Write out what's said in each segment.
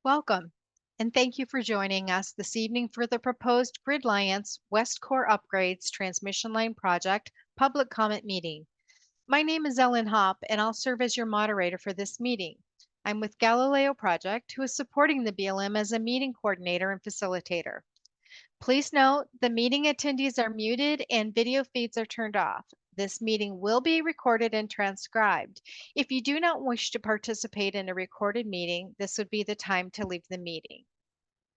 Welcome, and thank you for joining us this evening for the proposed GridLiance West Core Upgrades Transmission Line Project public comment meeting. My name is Ellen Hopp, and I'll serve as your moderator for this meeting. I'm with Galileo Project, who is supporting the BLM as a meeting coordinator and facilitator. Please note the meeting attendees are muted and video feeds are turned off. This meeting will be recorded and transcribed. If you do not wish to participate in a recorded meeting, this would be the time to leave the meeting.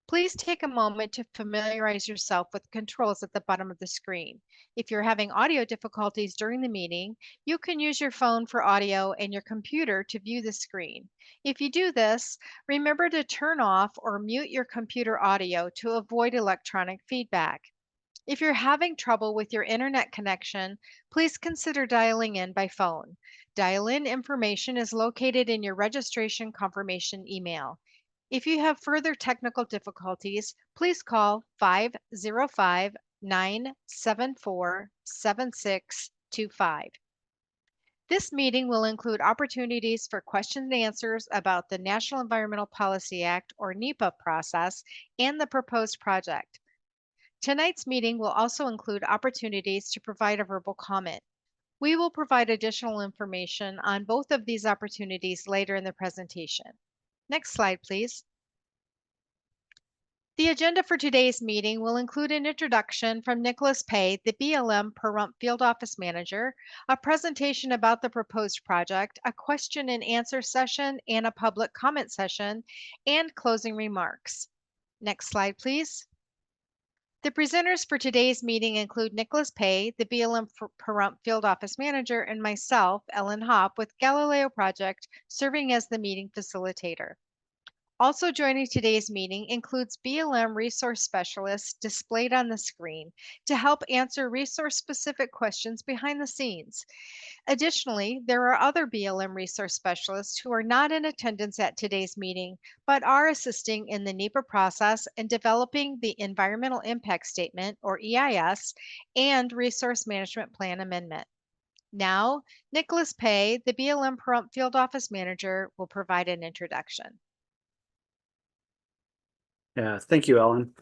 Please take a moment to familiarize yourself with controls at the bottom of the screen. If you're having audio difficulties during the meeting, you can use your phone for audio and your computer to view the screen. If you do this, remember to turn off or mute your computer audio to avoid electronic feedback. If you're having trouble with your internet connection, please consider dialing in by phone. Dial-in information is located in your registration confirmation email. If you have further technical difficulties, please call 505-974-7625. This meeting will include opportunities for questions and answers about the National Environmental Policy Act, or NEPA process, and the proposed project. Tonight's meeting will also include opportunities to provide a verbal comment. We will provide additional information on both of these opportunities later in the presentation. Next slide, please. The agenda for today's meeting will include an introduction from Nicholas Pay, the BLM Pahrump Field Office Manager, a presentation about the proposed project, a question and answer session, and a public comment session, and closing remarks. Next slide, please. The presenters for today's meeting include Nicholas Pay, the BLM Pahrump Field Office Manager, and myself, Ellen Hopp, with Galileo Project, serving as the meeting facilitator. Also joining today's meeting includes BLM resource specialists displayed on the screen to help answer resource-specific questions behind the scenes. Additionally, there are other BLM resource specialists who are not in attendance at today's meeting, but are assisting in the NEPA process and developing the Environmental Impact Statement, or EIS, and Resource Management Plan Amendment. Now, Nicholas Pay, the BLM Pahrump Field Office Manager, will provide an introduction. Yeah, thank you, Ellen.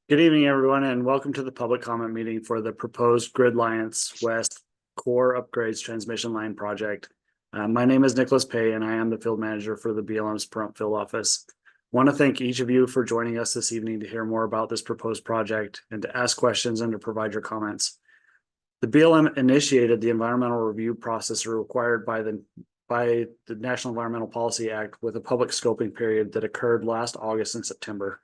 Good evening, everyone, and welcome to the public comment meeting for the proposed GridLiance West Core Upgrades Transmission Line Project. My name is Nicholas Pay, and I am the field manager for the BLM's Pahrump Field Office. I want to thank each of you for joining us this evening to hear more about this proposed project and to ask questions and to provide your comments. The BLM initiated the environmental review process required by the National Environmental Policy Act with a public scoping period that occurred last August and September.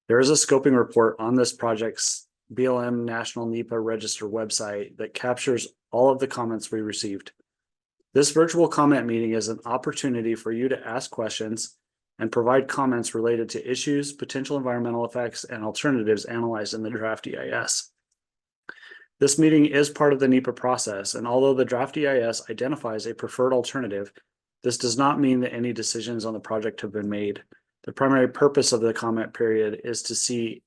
There is a scoping report on this project's BLM National NEPA Register website that captures all of the comments we received. This virtual comment meeting is an opportunity for you to ask questions and provide comments related to issues, potential environmental effects, and alternatives analyzed in the draft EIS. This meeting is part of the NEPA process, and although the draft EIS identifies a preferred alternative, this does not mean that any decisions on the project have been made. The primary purpose of the comment period is to see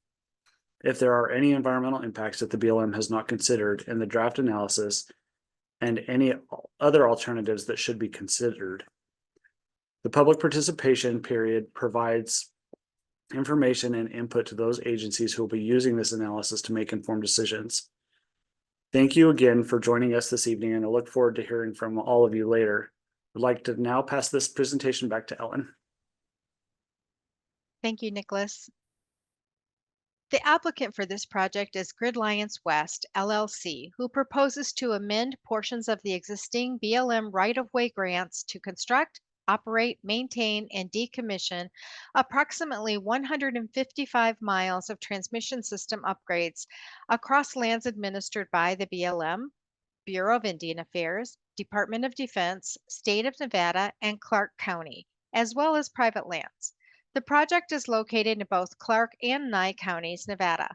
if there are any environmental impacts that the BLM has not considered in the draft analysis and any other alternatives that should be considered. The public participation period provides information and input to those agencies who will be using this analysis to make informed decisions. Thank you again for joining us this evening, and I look forward to hearing from all of you later. I'd like to now pass this presentation back to Ellen. Thank you, Nicholas. The applicant for this project is GridLiance West, LLC, who proposes to amend portions of the existing BLM right-of-way grants to construct, operate, maintain, and decommission approximately 155 miles of transmission system upgrades across lands administered by the BLM, Bureau of Indian Affairs, Department of Defense, State of Nevada, and Clark County, as well as private lands. The project is located in both Clark and Nye counties, Nevada.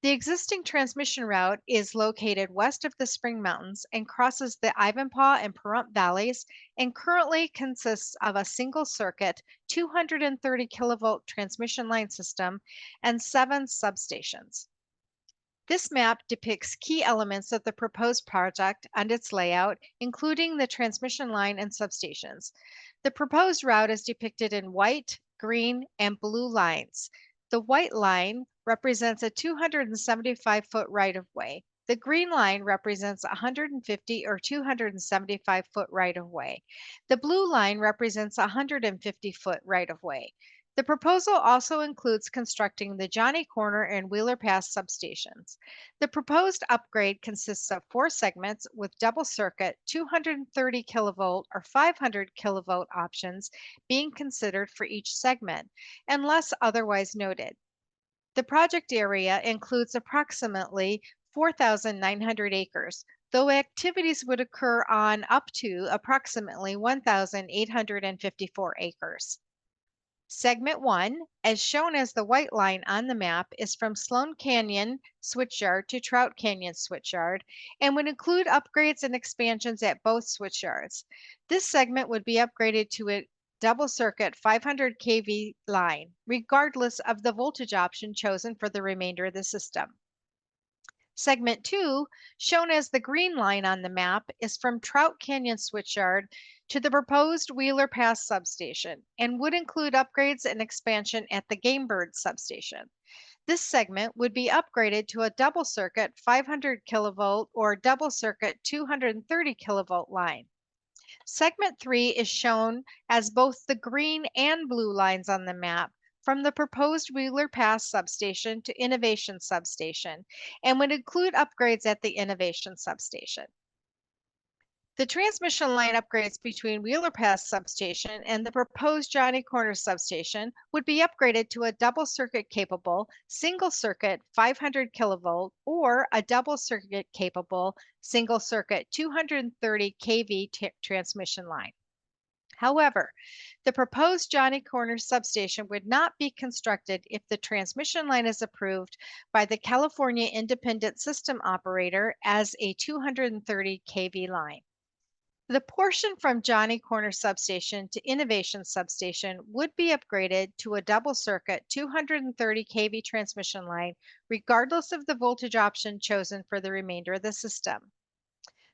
The existing transmission route is located west of the Spring Mountains and crosses the Ivanpah and Pahrump valleys, and currently consists of a single circuit 230 kilovolt transmission line system and 7 substations. This map depicts key elements of the proposed project and its layout, including the transmission line and substations. The proposed route is depicted in white, green, and blue lines. The white line represents a 275-foot right-of-way. The green line represents 150 or 275-foot right-of-way. The blue line represents a 150-foot right-of-way. The proposal also includes constructing the Johnny Corner and Wheeler Pass substations. The proposed upgrade consists of 4 segments with double circuit 230 kilovolt or 500 kilovolt options being considered for each segment, unless otherwise noted. The project area includes approximately 4,900 acres, though activities would occur on up to approximately 1,854 acres. Segment 1, as shown as the white line on the map, is from Sloan Canyon Switchyard to Trout Canyon Switchyard and would include upgrades and expansions at both switchyards. This segment would be upgraded to a double circuit 500 kV line, regardless of the voltage option chosen for the remainder of the system. Segment 2, shown as the green line on the map, is from Trout Canyon Switchyard to the proposed Wheeler Pass substation and would include upgrades and expansion at the Gamebird substation. This segment would be upgraded to a double circuit 500 kilovolt or double circuit 230 kilovolt line. Segment 3 is shown as both the green and blue lines on the map from the proposed Wheeler Pass substation to Innovation substation and would include upgrades at the Innovation substation. The transmission line upgrades between Wheeler Pass substation and the proposed Johnny Corner substation would be upgraded to a double circuit capable single circuit 500 kilovolt or a double circuit capable single circuit 230 kV transmission line. However, the proposed Johnny Corner substation would not be constructed if the transmission line is approved by the California Independent System Operator as a 230 kV line. The portion from Johnny Corner substation to Innovation substation would be upgraded to a double circuit 230 kV transmission line, regardless of the voltage option chosen for the remainder of the system.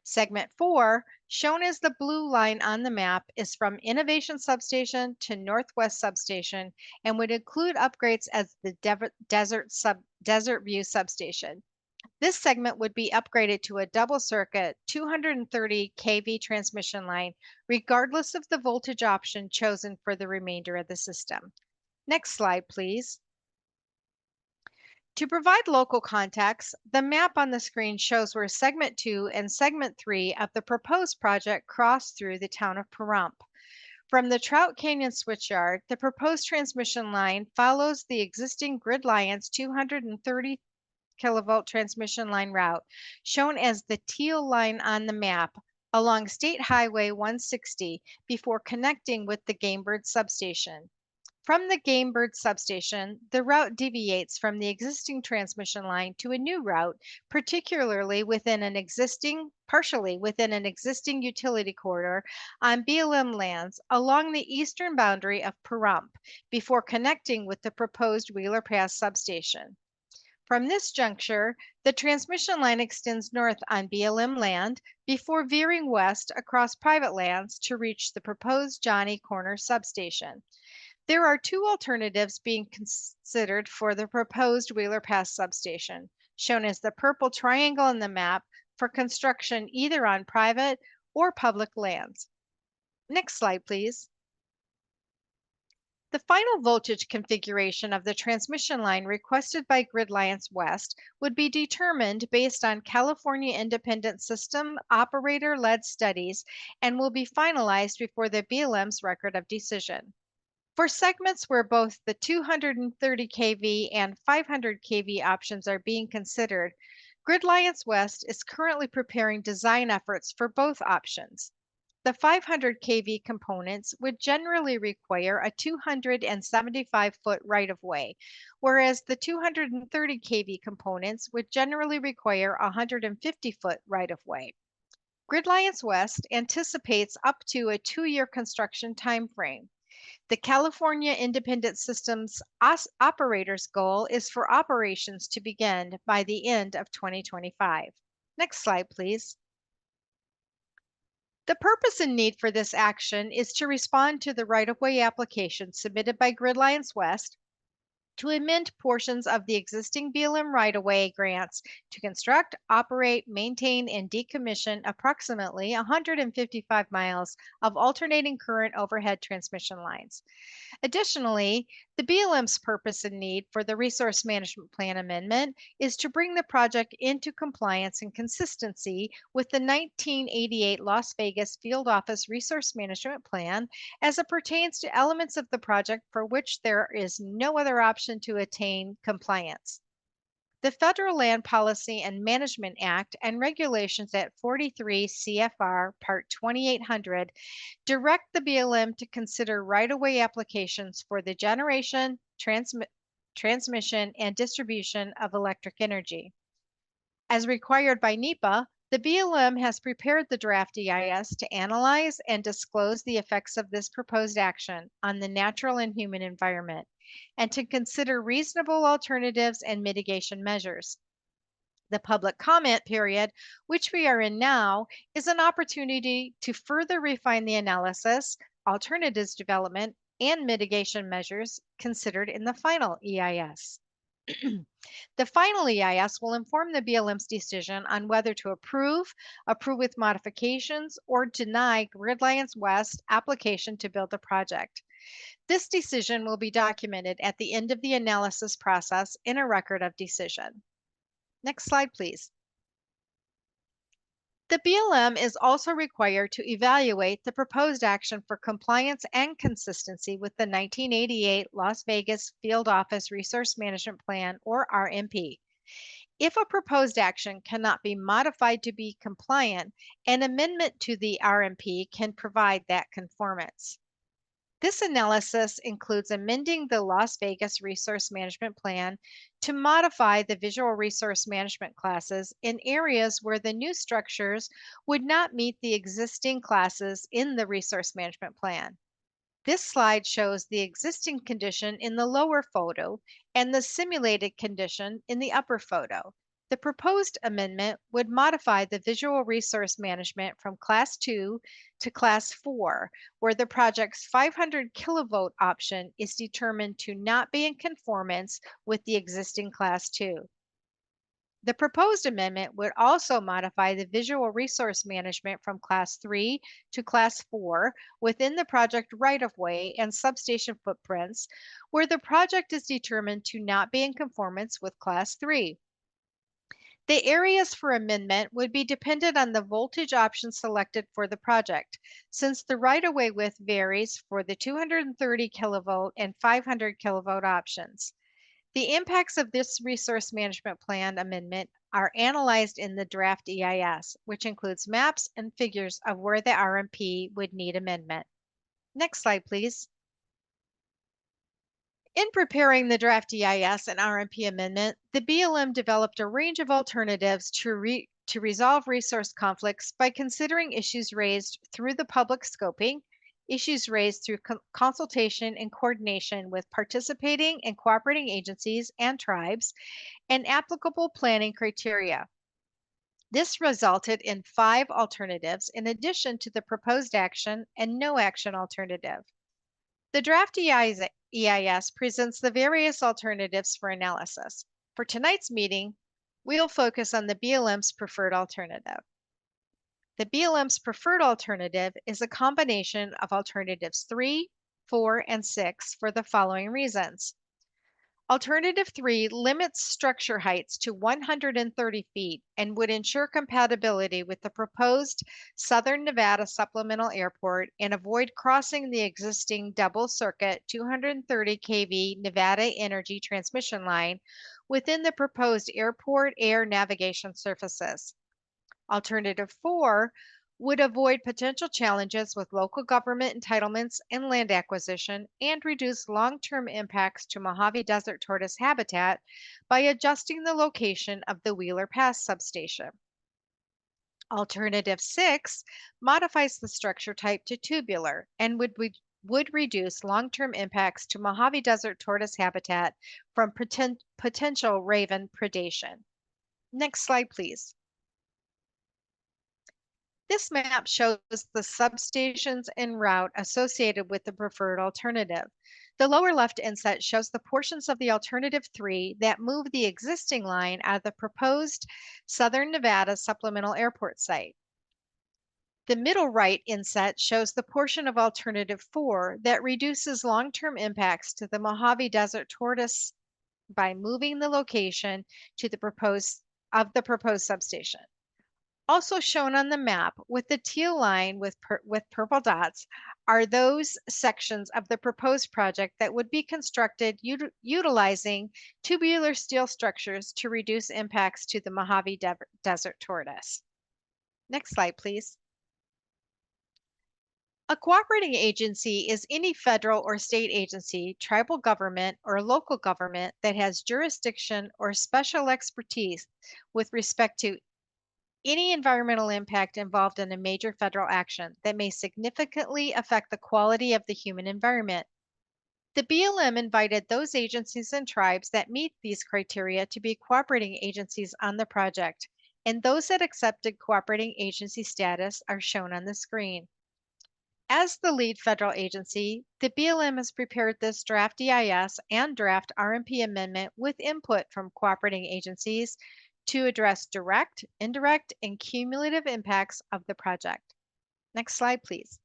Segment 4, shown as the blue line on the map, is from Innovation Substation to Northwest Substation and would include upgrades as the Desert View Substation. This segment would be upgraded to a double circuit 230 kV transmission line, regardless of the voltage option chosen for the remainder of the system. Next slide, please. To provide local context, the map on the screen shows where Segment 2 and Segment 3 of the proposed project cross through the town of Pahrump. From the Trout Canyon Switchyard, the proposed transmission line follows the existing GridLiance 230 kilovolt transmission line route, shown as the teal line on the map, along State Highway 160 before connecting with the Gamebird substation. From the Gamebird substation, the route deviates from the existing transmission line to a new route, partially within an existing utility corridor on BLM lands along the eastern boundary of Pahrump before connecting with the proposed Wheeler Pass substation. From this juncture, the transmission line extends north on BLM land before veering west across private lands to reach the proposed Johnny Corner substation. There are 2 alternatives being considered for the proposed Wheeler Pass substation, shown as the purple triangle in the map, for construction either on private or public lands. Next slide, please. The final voltage configuration of the transmission line requested by GridLiance West would be determined based on California Independent System Operator-led studies and will be finalized before the BLM's record of decision. For segments where both the 230 kV and 500 kV options are being considered, GridLiance West is currently preparing design efforts for both options. The 500 kV components would generally require a 275-foot right-of-way, whereas the 230 kV components would generally require a 150-foot right-of-way. GridLiance West anticipates up to a 2-year construction timeframe. The California Independent Systems Operator's goal is for operations to begin by the end of 2025. Next slide, please. The purpose and need for this action is to respond to the right-of-way application submitted by GridLiance West to amend portions of the existing BLM right-of-way grants to construct, operate, maintain, and decommission approximately 155 miles of alternating current overhead transmission lines. Additionally, the BLM's purpose and need for the Resource Management Plan amendment is to bring the project into compliance and consistency with the 1988 Las Vegas Field Office Resource Management Plan as it pertains to elements of the project for which there is no other option to attain compliance. The Federal Land Policy and Management Act and regulations at 43 CFR Part 2800 direct the BLM to consider right-of-way applications for the generation, transmission, and distribution of electric energy. As required by NEPA, the BLM has prepared the draft EIS to analyze and disclose the effects of this proposed action on the natural and human environment, and to consider reasonable alternatives and mitigation measures. The public comment period, which we are in now, is an opportunity to further refine the analysis, alternatives development, and mitigation measures considered in the final EIS. The final EIS will inform the BLM's decision on whether to approve with modifications, or deny GridLiance West application to build the project. This decision will be documented at the end of the analysis process in a record of decision. Next slide, please. The BLM is also required to evaluate the proposed action for compliance and consistency with the 1988 Las Vegas Field Office Resource Management Plan, or RMP. If a proposed action cannot be modified to be compliant, an amendment to the RMP can provide that conformance. This analysis includes amending the Las Vegas Resource Management Plan to modify the visual resource management classes in areas where the new structures would not meet the existing classes in the Resource Management Plan. This slide shows the existing condition in the lower photo and the simulated condition in the upper photo. The proposed amendment would modify the visual resource management from Class 2 to Class 4, where the project's 500 kilovolt option is determined to not be in conformance with the existing Class 2. The proposed amendment would also modify the visual resource management from Class 3 to Class 4 within the project right-of-way and substation footprints, where the project is determined to not be in conformance with Class 3. The areas for amendment would be dependent on the voltage option selected for the project, since the right-of-way width varies for the 230 kilovolt and 500 kilovolt options. The impacts of this resource management plan amendment are analyzed in the draft EIS, which includes maps and figures of where the RMP would need amendment. Next slide, please. In preparing the draft EIS and RMP amendment, the BLM developed a range of alternatives to resolve resource conflicts by considering issues raised through the public scoping, issues raised through consultation and coordination with participating and cooperating agencies and tribes, and applicable planning criteria. This resulted in 5 alternatives in addition to the proposed action and no action alternative. The draft EIS presents the various alternatives for analysis. For tonight's meeting, we'll focus on the BLM's preferred alternative. The BLM's preferred alternative is a combination of alternatives 3, 4, and 6 for the following reasons. Alternative 3 limits structure heights to 130 feet and would ensure compatibility with the proposed Southern Nevada Supplemental Airport and avoid crossing the existing double circuit 230 kV Nevada Energy transmission line within the proposed airport air navigation surfaces. Alternative 4 would avoid potential challenges with local government entitlements and land acquisition and reduce long-term impacts to Mojave Desert tortoise habitat by adjusting the location of the Wheeler Pass substation. Alternative 6 modifies the structure type to tubular and would reduce long-term impacts to Mojave Desert tortoise habitat from potential raven predation. Next slide, please. This map shows the substations en route associated with the preferred alternative. The lower left inset shows the portions of the alternative 3 that move the existing line out of the proposed Southern Nevada supplemental airport site. The middle right inset shows the portion of alternative 4 that reduces long-term impacts to the Mojave Desert tortoise by moving the location to the proposed substation. Also shown on the map with the teal line with purple dots are those sections of the proposed project that would be constructed utilizing tubular steel structures to reduce impacts to the Mojave Desert tortoise. Next slide, please. A cooperating agency is any federal or state agency, tribal government, or local government that has jurisdiction or special expertise with respect to any environmental impact involved in a major federal action that may significantly affect the quality of the human environment. The BLM invited those agencies and tribes that meet these criteria to be cooperating agencies on the project, and those that accepted cooperating agency status are shown on the screen. As the lead federal agency, the BLM has prepared this draft EIS and draft RMP amendment with input from cooperating agencies to address direct, indirect, and cumulative impacts of the project. Next slide, please.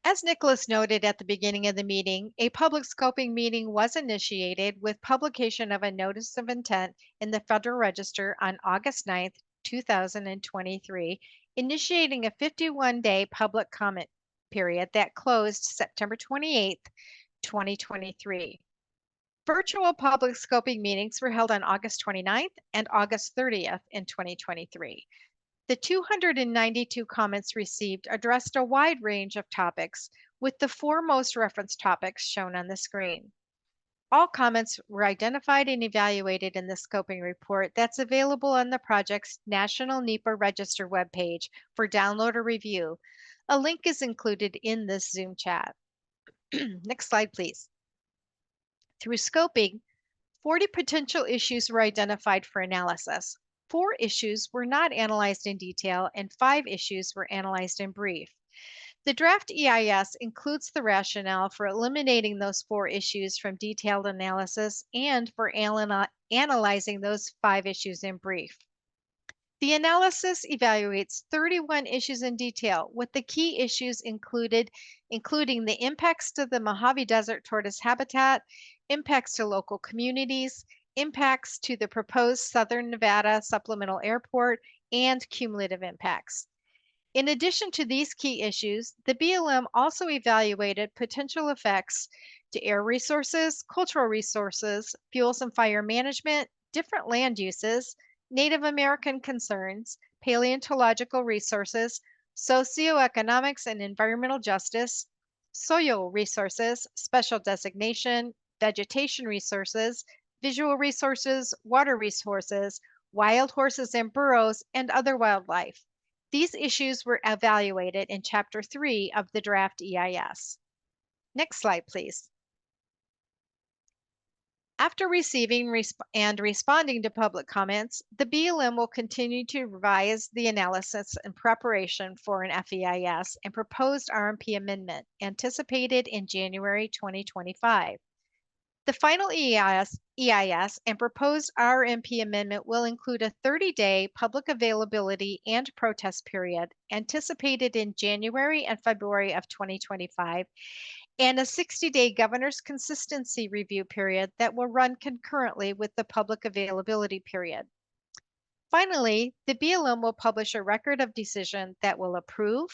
As Nicholas noted at the beginning of the meeting, a public scoping meeting was initiated with publication of a notice of intent in the Federal Register on August 9th, 2023, initiating a 51-day public comment period that closed September 28th, 2023. Virtual public scoping meetings were held on August 29th and August 30th in 2023. The 292 comments received addressed a wide range of topics, with the 4 most referenced topics shown on the screen. All comments were identified and evaluated in the scoping report that's available on the project's National NEPA Register webpage for download or review. A link is included in this Zoom chat. Next slide, please. Through scoping, 40 potential issues were identified for analysis. 4 issues were not analyzed in detail, and 5 issues were analyzed in brief. The draft EIS includes the rationale for eliminating those 4 issues from detailed analysis and for analyzing those 5 issues in brief. The analysis evaluates 31 issues in detail, with the key issues including the impacts to the Mojave Desert tortoise habitat, impacts to local communities, impacts to the proposed Southern Nevada supplemental airport, and cumulative impacts. In addition to these key issues, the BLM also evaluated potential effects to air resources, cultural resources, fuels and fire management, different land uses, Native American concerns, paleontological resources, socioeconomics and environmental justice, soil resources, special designation, vegetation resources, visual resources, water resources, wild horses and burros, and other wildlife. These issues were evaluated in Chapter 3 of the draft EIS. Next slide, please. After receiving and responding to public comments, the BLM will continue to revise the analysis in preparation for an FEIS and proposed RMP amendment anticipated in January 2025. The final EIS and proposed RMP amendment will include a 30-day public availability and protest period anticipated in January and February of 2025, and a 60-day governor's consistency review period that will run concurrently with the public availability period. Finally, the BLM will publish a record of decision that will approve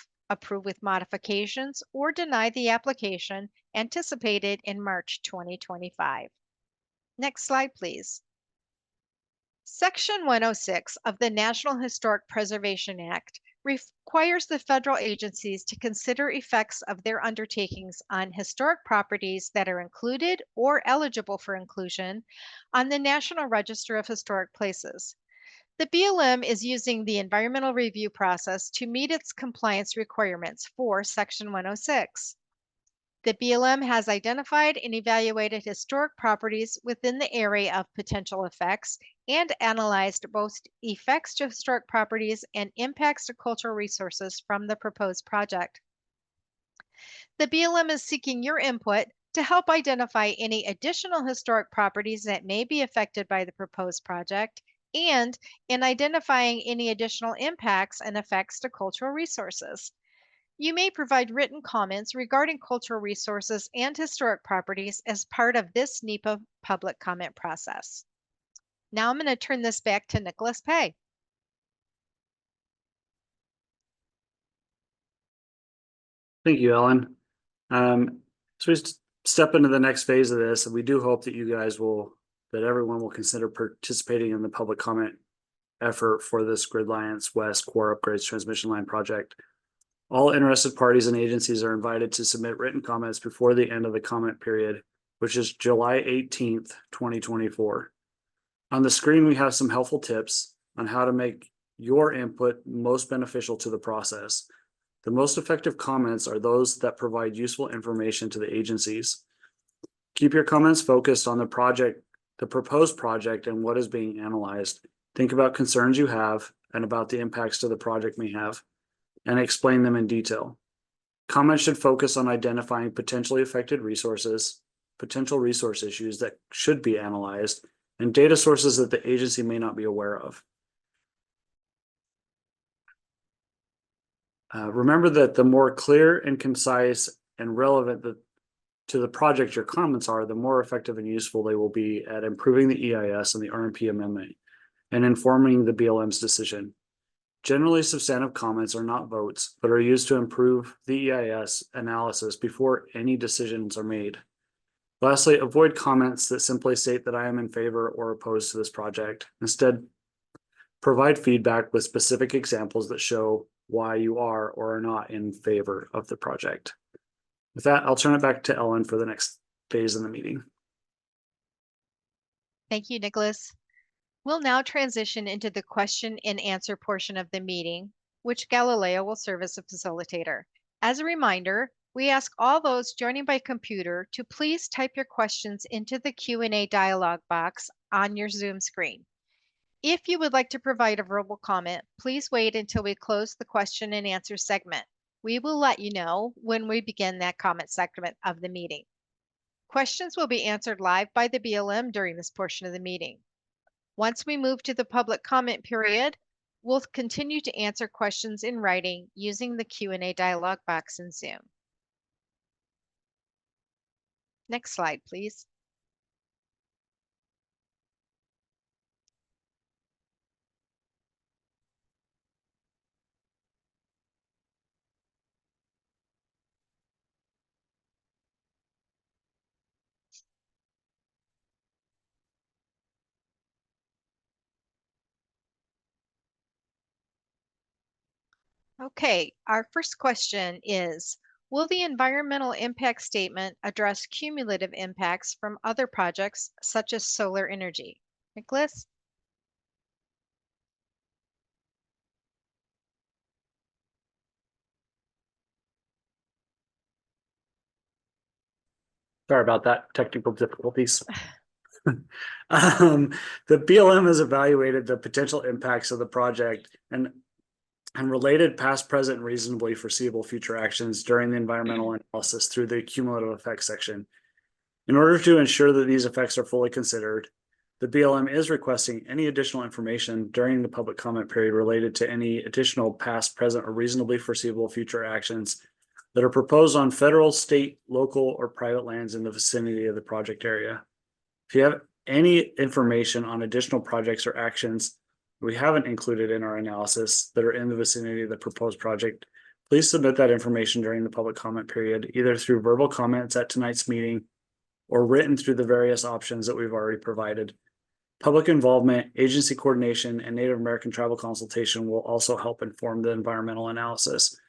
with modifications, or deny the application anticipated in March 2025. Next slide, please. Section 106 of the National Historic Preservation Act requires the federal agencies to consider effects of their undertakings on historic properties that are included or eligible for inclusion on the National Register of Historic Places. The BLM is using the environmental review process to meet its compliance requirements for Section 106. The BLM has identified and evaluated historic properties within the area of potential effects and analyzed both effects to historic properties and impacts to cultural resources from the proposed project. The BLM is seeking your input to help identify any additional historic properties that may be affected by the proposed project and in identifying any additional impacts and effects to cultural resources. You may provide written comments regarding cultural resources and historic properties as part of this NEPA public comment process. Now I'm going to turn this back to Nicholas Pay. Thank you, Ellen. So we step into the next phase of this, and we do hope that that everyone will consider participating in the public comment effort for this GridLiance West Core Upgrades Transmission Line project. All interested parties and agencies are invited to submit written comments before the end of the comment period, which is July 18th, 2024. On the screen, we have some helpful tips on how to make your input most beneficial to the process. The most effective comments are those that provide useful information to the agencies. Keep your comments focused on the proposed project and what is being analyzed. Think about concerns you have and about the impacts to the project may have, and explain them in detail. Comments should focus on identifying potentially affected resources, potential resource issues that should be analyzed, and data sources that the agency may not be aware of. Remember that the more clear and concise and relevant to the project your comments are, the more effective and useful they will be at improving the EIS and the RMP amendment and informing the BLM's decision. Generally, substantive comments are not votes, but are used to improve the EIS analysis before any decisions are made. Lastly, avoid comments that simply state that I am in favor or opposed to this project. Instead, provide feedback with specific examples that show why you are or are not in favor of the project. With that, I'll turn it back to Ellen for the next phase in the meeting. Thank you, Nicholas. We'll now transition into the question and answer portion of the meeting, which Galileo will serve as a facilitator. As a reminder, we ask all those joining by computer to please type your questions into the Q&A dialog box on your Zoom screen. If you would like to provide a verbal comment, please wait until we close the question and answer segment. We will let you know when we begin that comment segment of the meeting. Questions will be answered live by the BLM during this portion of the meeting. Once we move to the public comment period, we'll continue to answer questions in writing using the Q&A dialog box in Zoom. Next slide, please. Okay, our first question is, will the environmental impact statement address cumulative impacts from other projects such as solar energy? Nicholas? Sorry about that, technical difficulties. The BLM has evaluated the potential impacts of the project and related past, present, and reasonably foreseeable future actions during the environmental analysis through the cumulative effects section. In order to ensure that these effects are fully considered, the BLM is requesting any additional information during the public comment period related to any additional past, present, or reasonably foreseeable future actions that are proposed on federal, state, local, or private lands in the vicinity of the project area. If you have any information on additional projects or actions we haven't included in our analysis that are in the vicinity of the proposed project, please submit that information during the public comment period, either through verbal comments at tonight's meeting or written through the various options that we've already provided. Public involvement, agency coordination, and Native American tribal consultation will also help inform the environmental analysis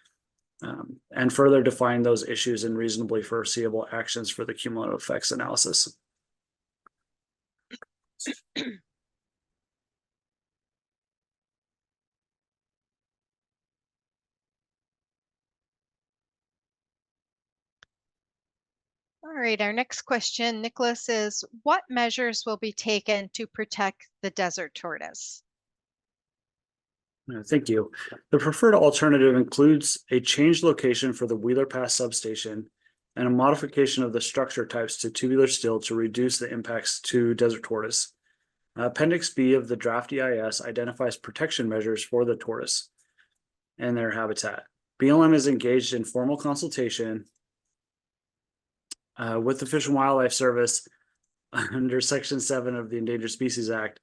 and further define those issues and reasonably foreseeable actions for the cumulative effects analysis. All right, our next question, Nicholas, is what measures will be taken to protect the desert tortoise? Thank you. The preferred alternative includes a changed location for the Wheeler Pass substation and a modification of the structure types to tubular steel to reduce the impacts to desert tortoise. Appendix B of the draft EIS identifies protection measures for the tortoise and their habitat. BLM is engaged in formal consultation with the Fish and Wildlife Service under Section 7 of the Endangered Species Act,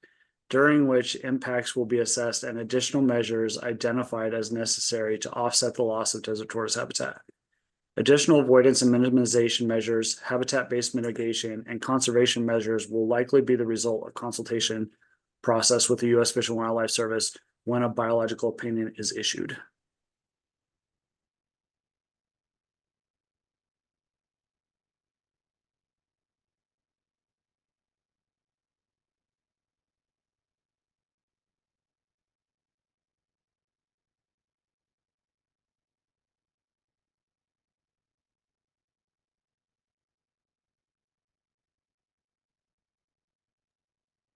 during which impacts will be assessed and additional measures identified as necessary to offset the loss of desert tortoise habitat. Additional avoidance and minimization measures, habitat-based mitigation, and conservation measures will likely be the result of consultation process with the U.S. Fish and Wildlife Service when a biological opinion is issued.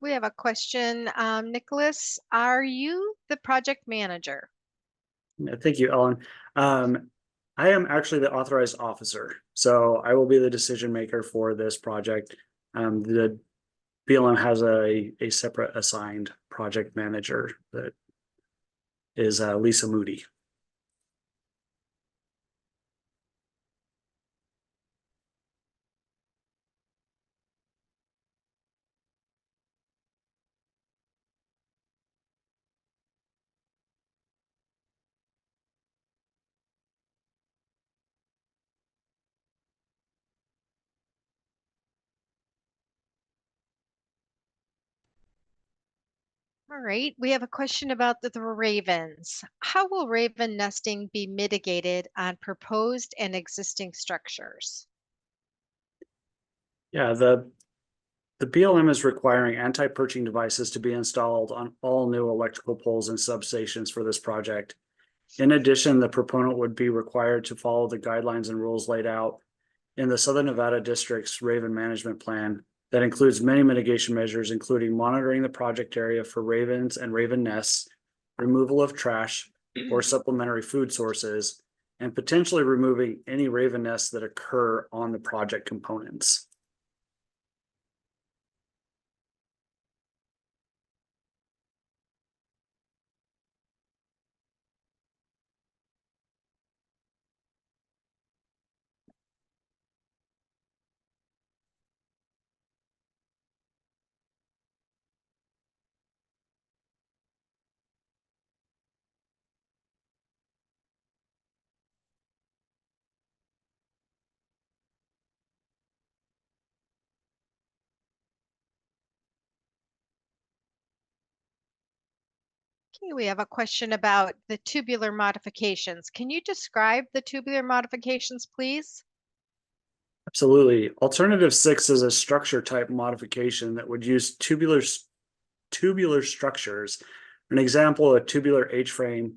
We have a question, Nicholas. Are you the project manager? Thank you, Ellen. I am actually the authorized officer, so I will be the decision maker for this project. The BLM has a separate assigned project manager that is Lisa Moody. All right, we have a question about the ravens. How will raven nesting be mitigated on proposed and existing structures? Yeah, the BLM is requiring anti-perching devices to be installed on all new electrical poles and substations for this project. In addition, the proponent would be required to follow the guidelines and rules laid out in the Southern Nevada District's Raven Management Plan that includes many mitigation measures, including monitoring the project area for ravens and raven nests, removal of trash or supplementary food sources, and potentially removing any raven nests that occur on the project components. Okay, we have a question about the tubular modifications. Can you describe the tubular modifications, please? Absolutely. Alternative 6 is a structure type modification that would use tubular structures. An example, a tubular H-frame,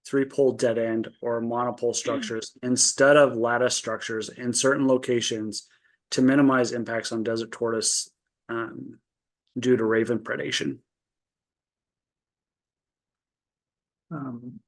three-pole dead end, or monopole structures instead of lattice structures in certain locations to minimize impacts on desert tortoise due to raven predation. Um,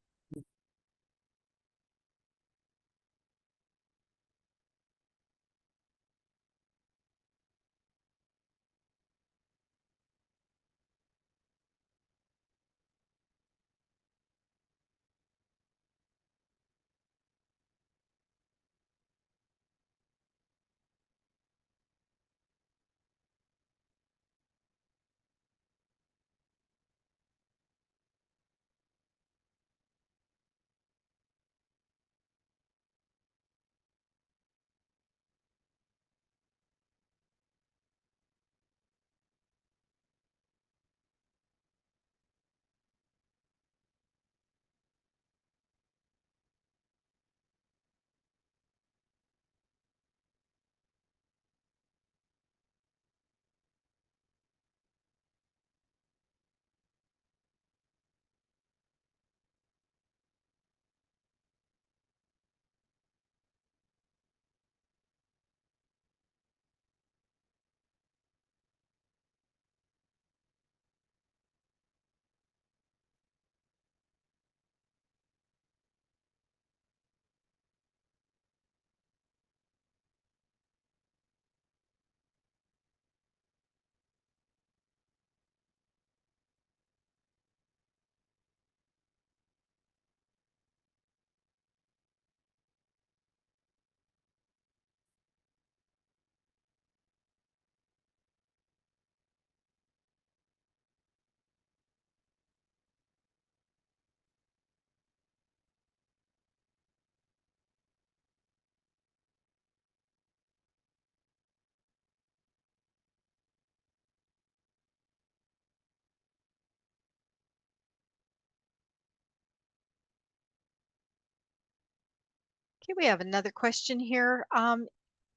Okay, we have another question here.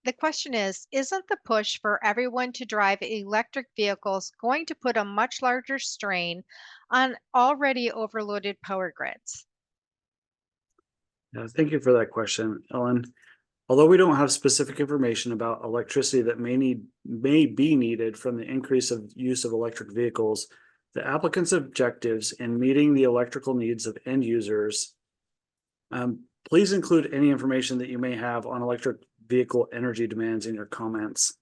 The question is, isn't the push for everyone to drive electric vehicles going to put a much larger strain on already overloaded power grids? Yeah, thank you for that question, Ellen. Although we don't have specific information about electricity that may be needed from the increase of use of electric vehicles, the applicant's objectives in meeting the electrical needs of end users. Please include any information that you may have on electric vehicle energy demands in your comments.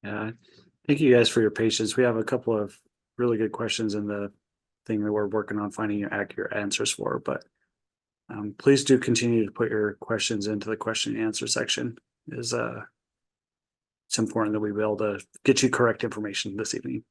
Yeah, thank you guys for your patience. We have a couple of really good questions in the thing that we're working on finding accurate answers for, but please do continue to put your questions into the question and answer section. It's important that we be able to get you correct information this evening.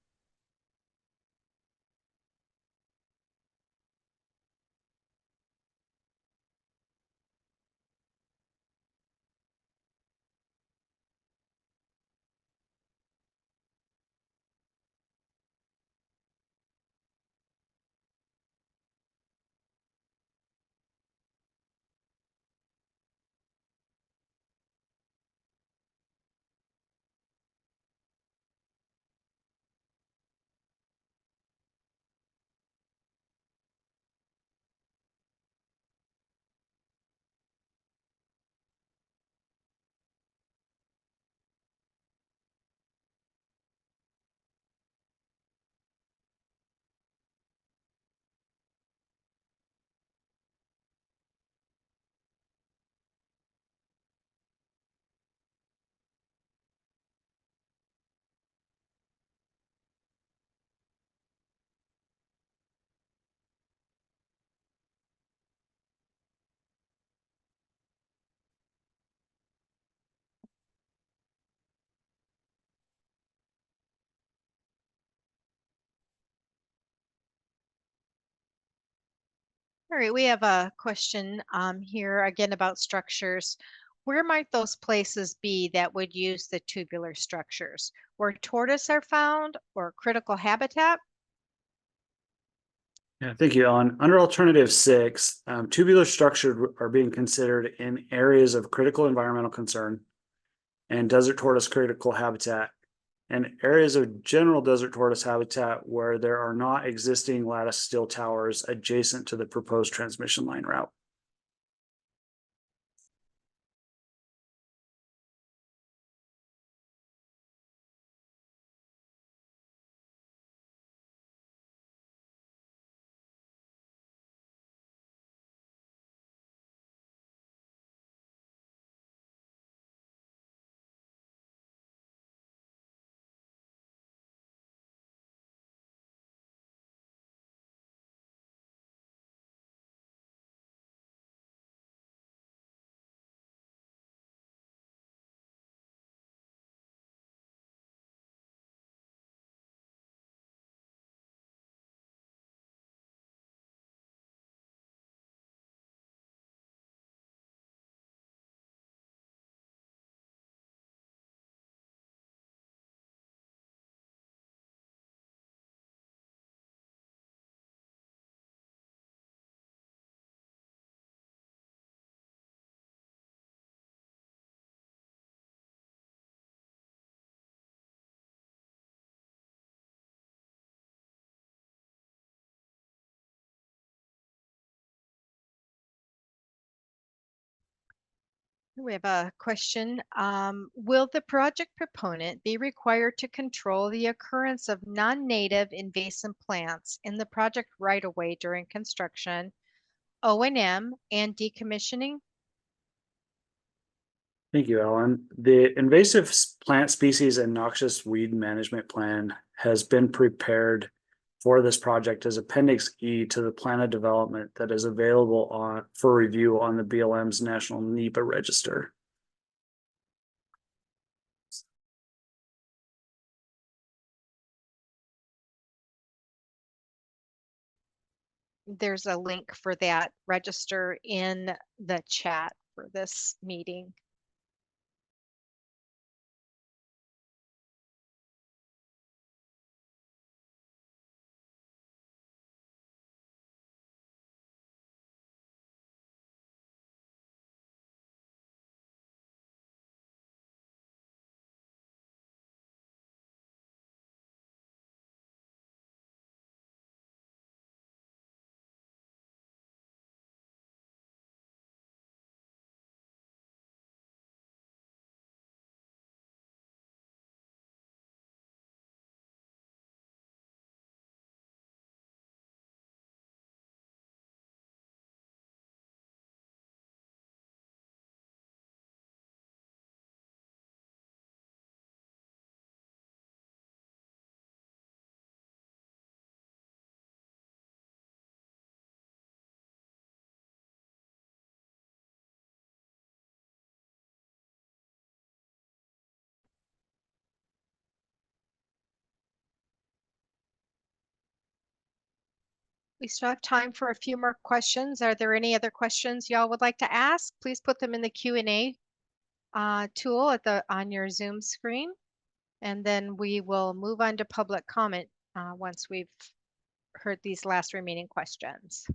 All right, we have a question here again about structures. Where might those places be that would use the tubular structures? Where tortoise are found or critical habitat? Yeah, thank you, Ellen. Under alternative six, tubular structures are being considered in areas of critical environmental concern and desert tortoise critical habitat, and areas of general desert tortoise habitat where there are not existing lattice steel towers adjacent to the proposed transmission line route. We have a question. Will the project proponent be required to control the occurrence of non-native invasive plants in the project right of way during construction, O&M, and decommissioning? Thank you, Ellen. The invasive plant species and noxious weed management plan has been prepared for this project as Appendix E to the plan of development that is available for review on the BLM's National NEPA Register. There's a link for that register in the chat for this meeting. We still have time for a few more questions. Are there any other questions y'all would like to ask? Please put them in the Q&A tool on your Zoom screen, and then we will move on to public comment once we've heard these last remaining questions.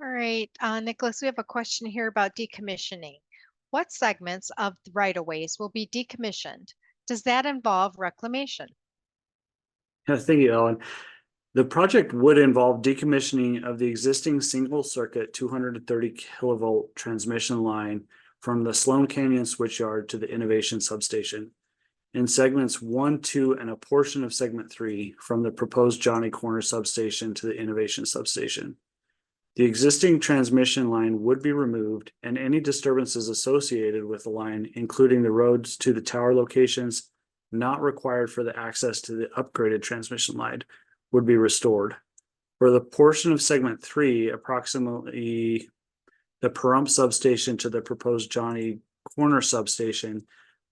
All right, Nicholas, we have a question here about decommissioning. What segments of the right-of-ways will be decommissioned? Does that involve reclamation? Yeah, thank you, Ellen. The project would involve decommissioning of the existing single circuit 230 kilovolt transmission line from the Sloan Canyon switchyard to the Innovation substation in segments 1, 2, and a portion of segment 3 from the proposed Johnny Corner substation to the Innovation substation. The existing transmission line would be removed and any disturbances associated with the line, including the roads to the tower locations not required for the access to the upgraded transmission line, would be restored. For the portion of segment 3, approximately the Pahrump substation to the proposed Johnny Corner substation,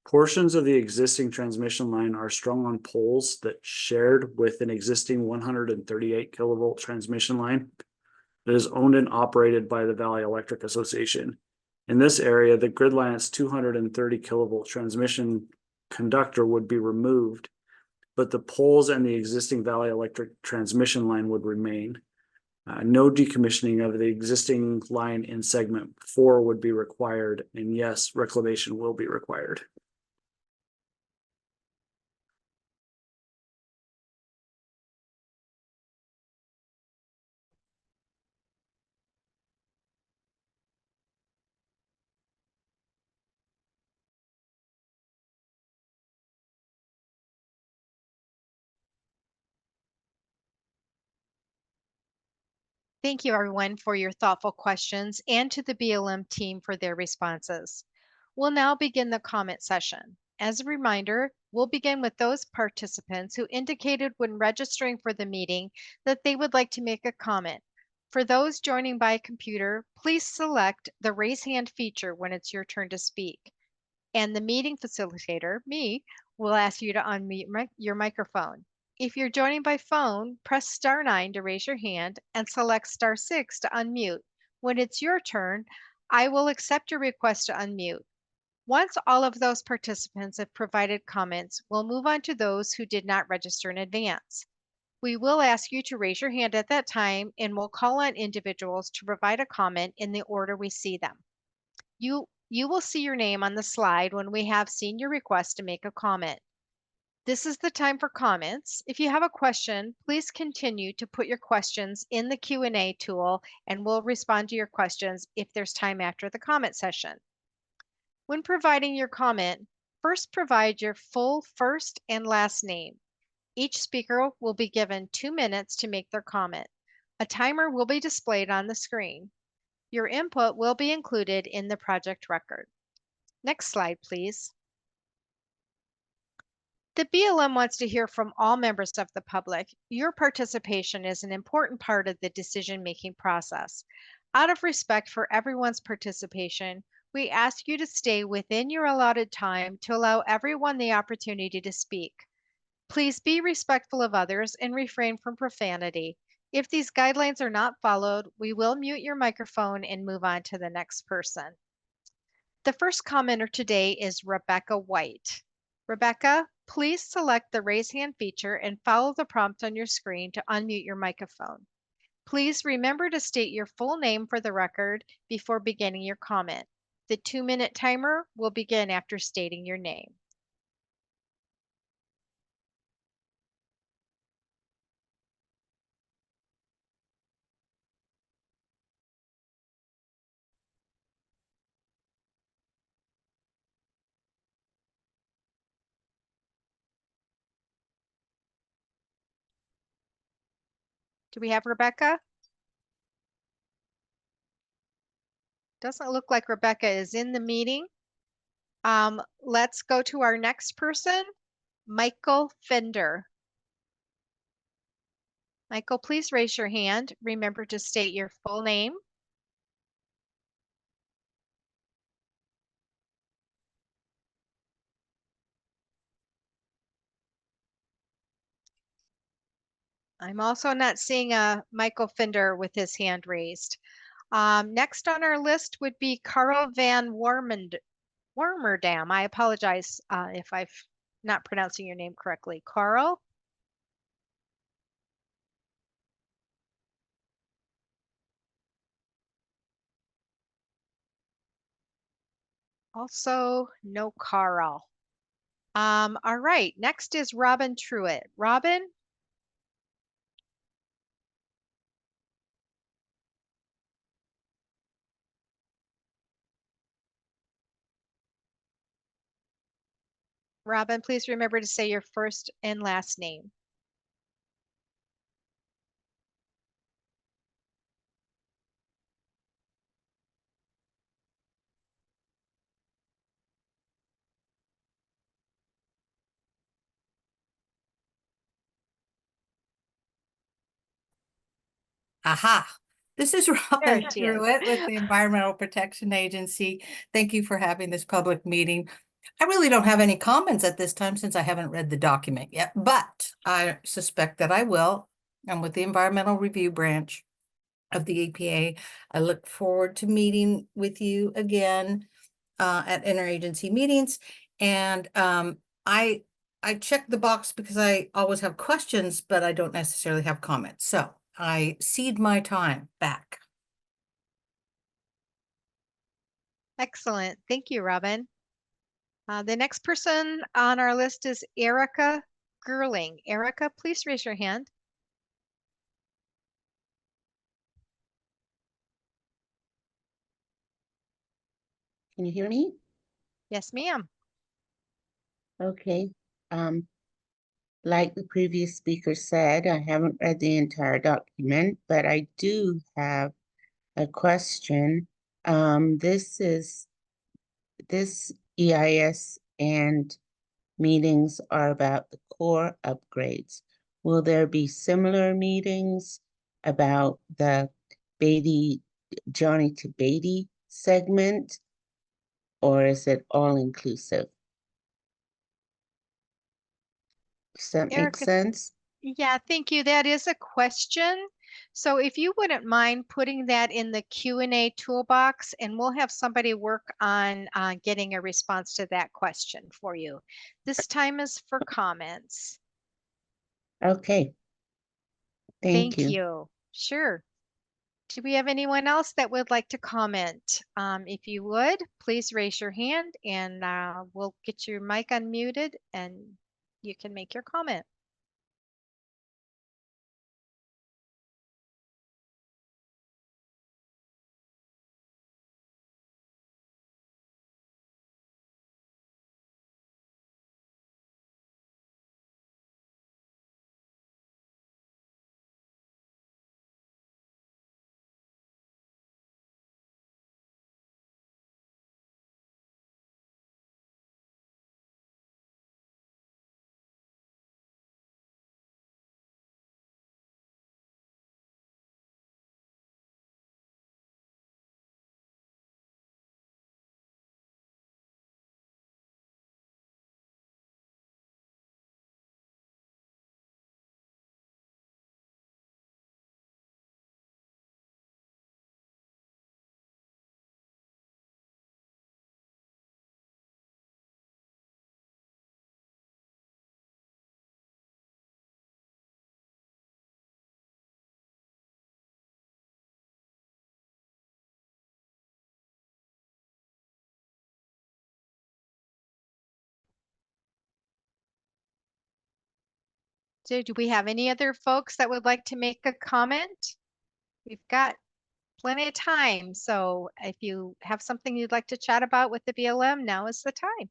portions of the existing transmission line are strung on poles that shared with an existing 138 kilovolt transmission line that is owned and operated by the Valley Electric Association. In this area, the GridLiance 230 kilovolt transmission conductor would be removed, but the poles and the existing Valley Electric transmission line would remain. No decommissioning of the existing line in segment 4 would be required, and yes, reclamation will be required. Thank you, everyone, for your thoughtful questions and to the BLM team for their responses. We'll now begin the comment session. As a reminder, we'll begin with those participants who indicated when registering for the meeting that they would like to make a comment. For those joining by computer, please select the raise hand feature when it's your turn to speak. And the meeting facilitator, me, will ask you to unmute your microphone. If you're joining by phone, press *9 to raise your hand and select *6 to unmute. When it's your turn, I will accept your request to unmute. Once all of those participants have provided comments, we'll move on to those who did not register in advance. We will ask you to raise your hand at that time and we'll call on individuals to provide a comment in the order we see them. You will see your name on the slide when we have seen your request to make a comment. This is the time for comments. If you have a question, please continue to put your questions in the Q&A tool and we'll respond to your questions if there's time after the comment session. When providing your comment, first provide your full first and last name. Each speaker will be given 2 minutes to make their comment. A timer will be displayed on the screen. Your input will be included in the project record. Next slide, please. The BLM wants to hear from all members of the public. Your participation is an important part of the decision-making process. Out of respect for everyone's participation, we ask you to stay within your allotted time to allow everyone the opportunity to speak. Please be respectful of others and refrain from profanity. If these guidelines are not followed, we will mute your microphone and move on to the next person. The first commenter today is Rebecca White. Rebecca, please select the raise hand feature and follow the prompt on your screen to unmute your microphone. Please remember to state your full name for the record before beginning your comment. The 2-minute timer will begin after stating your name. Do we have Rebecca? Doesn't look like Rebecca is in the meeting. Let's go to our next person, Michael Fender. Michael, please raise your hand. Remember to state your full name. I'm also not seeing a Michael Fender with his hand raised. Next on our list would be Carl Van Wormerdam. I apologize if I'm not pronouncing your name correctly. Carl? Also, no Carl. All right, next is Robin Truitt. Robin, Robin, please remember to say your first and last name. Aha. This is There Robin she is. Truitt with the Environmental Protection Agency. Thank you for having this public meeting. I really don't have any comments at this time since I haven't read the document yet, but I suspect that I will. I'm with the Environmental Review Branch of the EPA. I look forward to meeting with you again at interagency meetings. And I check the box because I always have questions, but I don't necessarily have comments. So I cede my time back. Excellent. Thank you, Robin. The next person on our list is Erica Gerling. Erica, please raise your hand. Can you hear me? Yes, ma'am. Okay. Um, like the previous speaker said, I haven't read the entire document, but I do have a question. This EIS and meetings are about the core upgrades. Will there be similar meetings about the Beatty, Johnny to Beatty segment, or is it all inclusive? Does that make Erica, sense? yeah, thank you. That is a question. So if you wouldn't mind putting that in the Q&A toolbox, and we'll have somebody work on getting a response to that question for you. This time is for comments. Okay, thank Thank you. you. Sure. Do we have anyone else that would like to comment? If you would, please raise your hand and we'll get your mic unmuted and you can make your comment. So do we have any other folks that would like to make a comment? We've got plenty of time. So if you have something you'd like to chat about with the BLM, now is the time.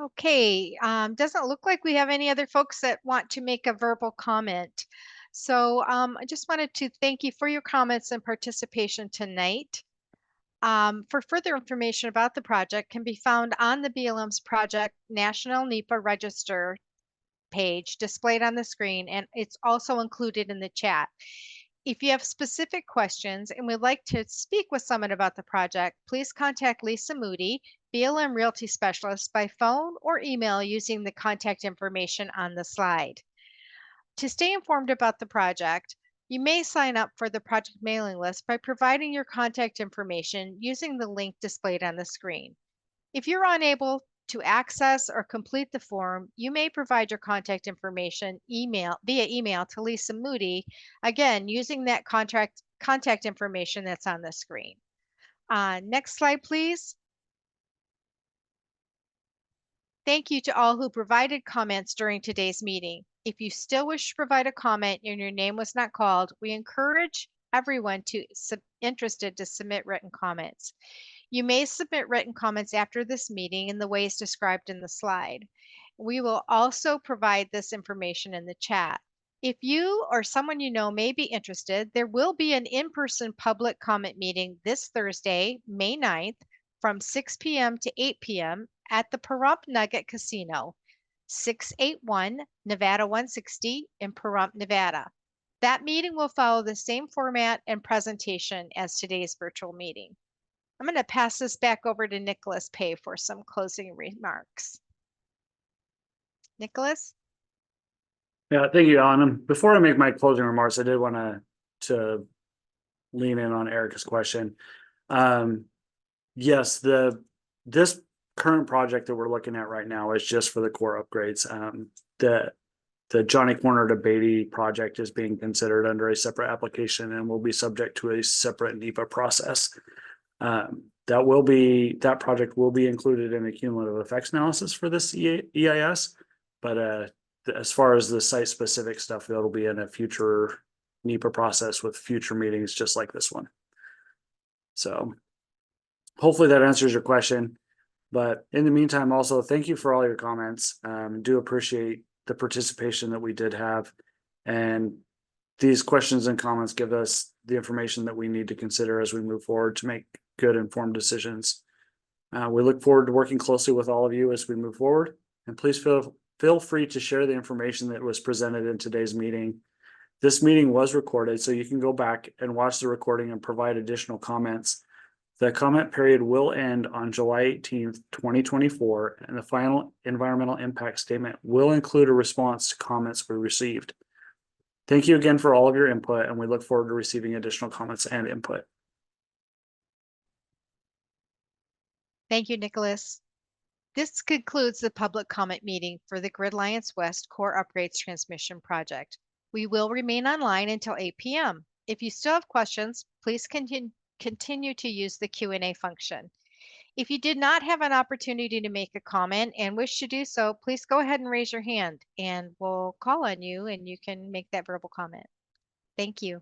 Okay, doesn't look like we have any other folks that want to make a verbal comment. So I just wanted to thank you for your comments and participation tonight. For further information about the project can be found on the BLM's Project National NEPA Register page displayed on the screen, and it's also included in the chat. If you have specific questions and would like to speak with someone about the project, please contact Lisa Moody, BLM Realty Specialist, by phone or email using the contact information on the slide. To stay informed about the project, you may sign up for the project mailing list by providing your contact information using the link displayed on the screen. If you're unable to access or complete the form, you may provide your contact information via email to Lisa Moody, again, using that contact information that's on the screen. Next slide, please. Thank you to all who provided comments during today's meeting. If you still wish to provide a comment and your name was not called, we encourage everyone interested to submit written comments. You may submit written comments after this meeting in the ways described in the slide. We will also provide this information in the chat. If you or someone you know may be interested, there will be an in-person public comment meeting this Thursday, May 9th, from 6 p.m. to 8 p.m. at the Pahrump Nugget Casino, 681 Nevada 160 in Pahrump, Nevada. That meeting will follow the same format and presentation as today's virtual meeting. I'm going to pass this back over to Nicholas Pay for some closing remarks. Nicholas? Yeah, thank you, Alan. Before I make my closing remarks, I did want to lean in on Erica's question. Yes, this current project that we're looking at right now is just for the core upgrades. The Johnny Corner to Beatty project is being considered under a separate application and will be subject to a separate NEPA process. That project will be included in the cumulative effects analysis for this EIS, but as far as the site specific stuff, that'll be in a future NEPA process with future meetings just like this one. So hopefully that answers your question. But in the meantime, also thank you for all your comments. Do appreciate the participation that we did have. And these questions and comments give us the information that we need to consider as we move forward to make good informed decisions. We look forward to working closely with all of you as we move forward. And please feel free to share the information that was presented in today's meeting. This meeting was recorded, so you can go back and watch the recording and provide additional comments. The comment period will end on July 18th, 2024, and the final environmental impact statement will include a response to comments we received. Thank you again for all of your input, and we look forward to receiving additional comments and input. Thank you, Nicholas. This concludes the public comment meeting for the GridLiance West Core Upgrades Transmission Project. We will remain online until 8 p.m. If you still have questions, please continue to use the Q&A function. If you did not have an opportunity to make a comment and wish to do so, please go ahead and raise your hand and we'll call on you and you can make that verbal comment. Thank you.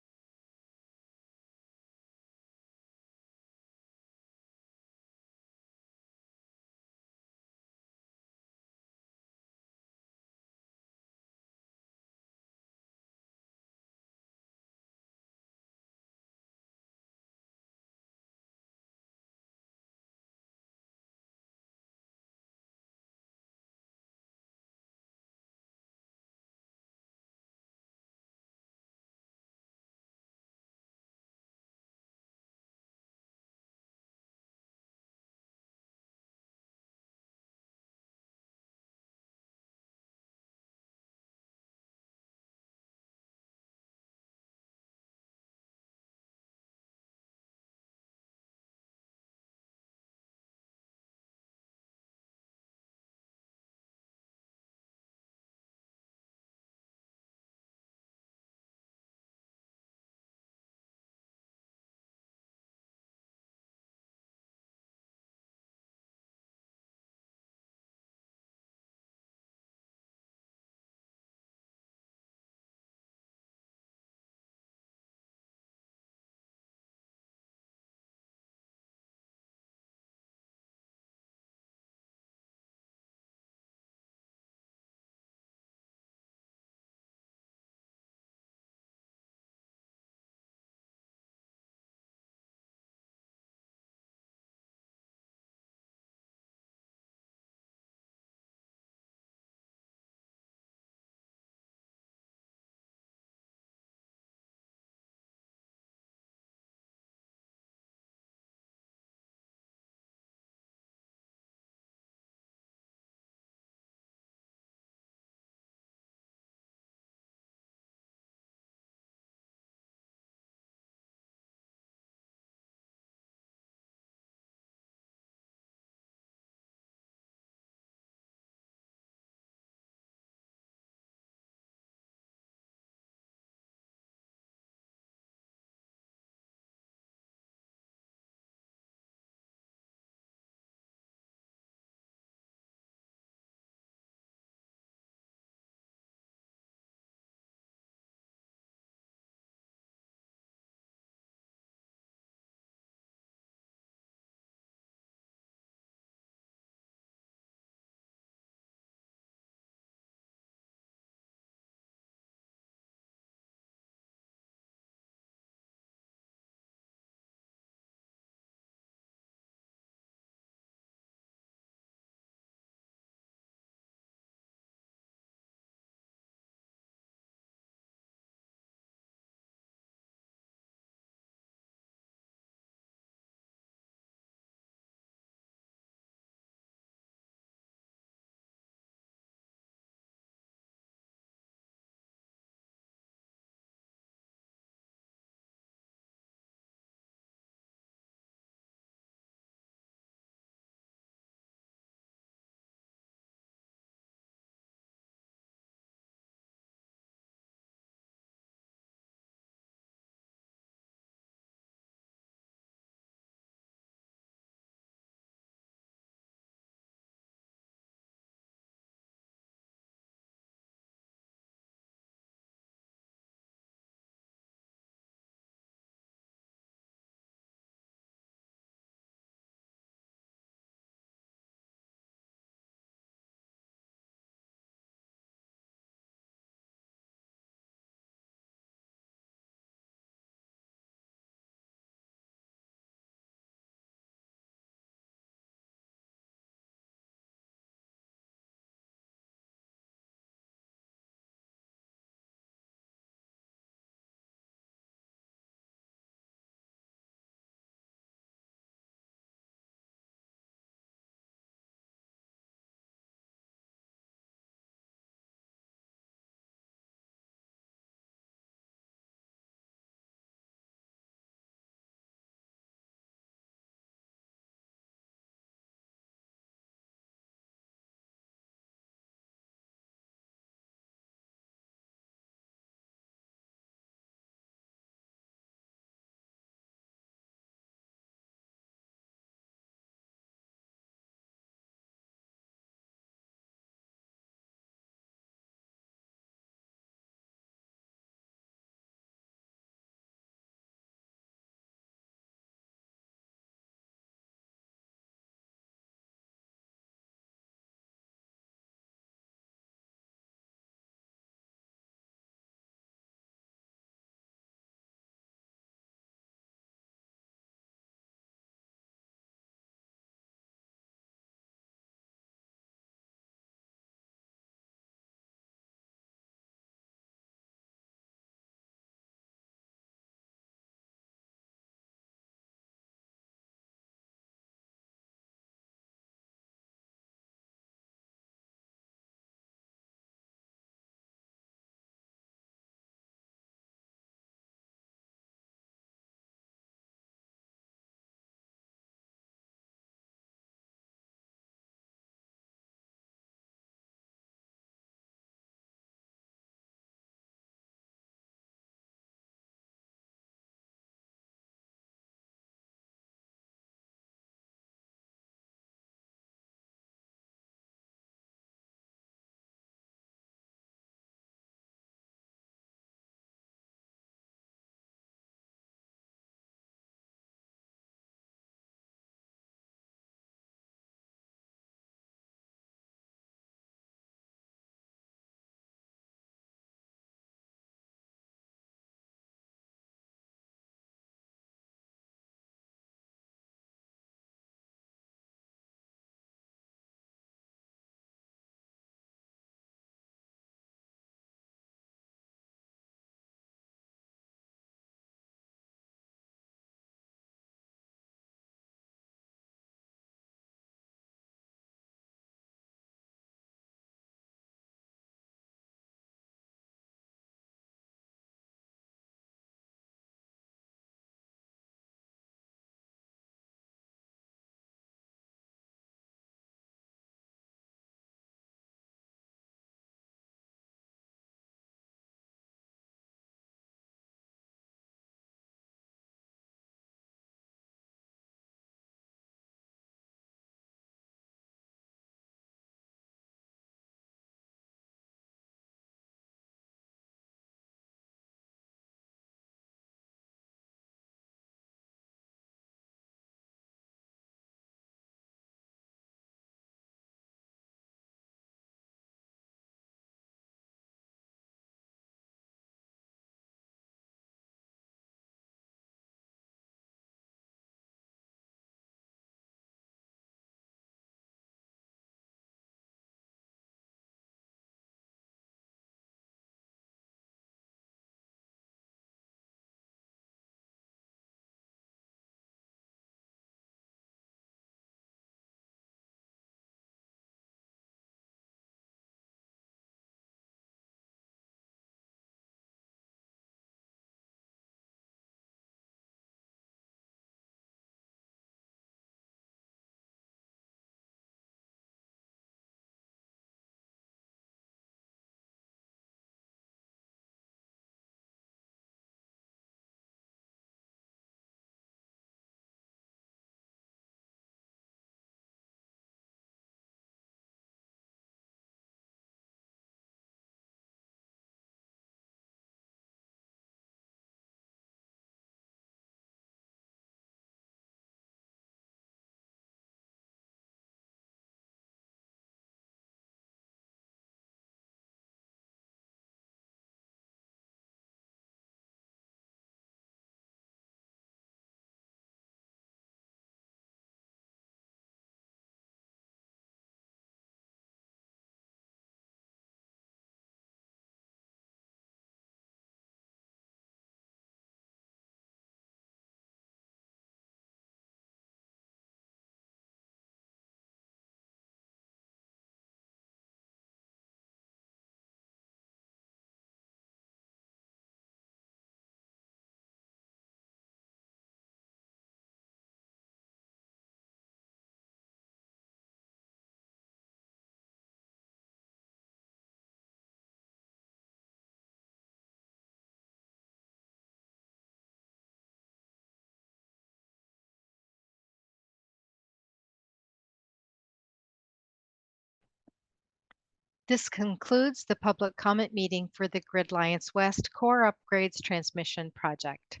This concludes the public comment meeting for the GridLiance West Core Upgrades Transmission Project.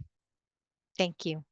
Thank you.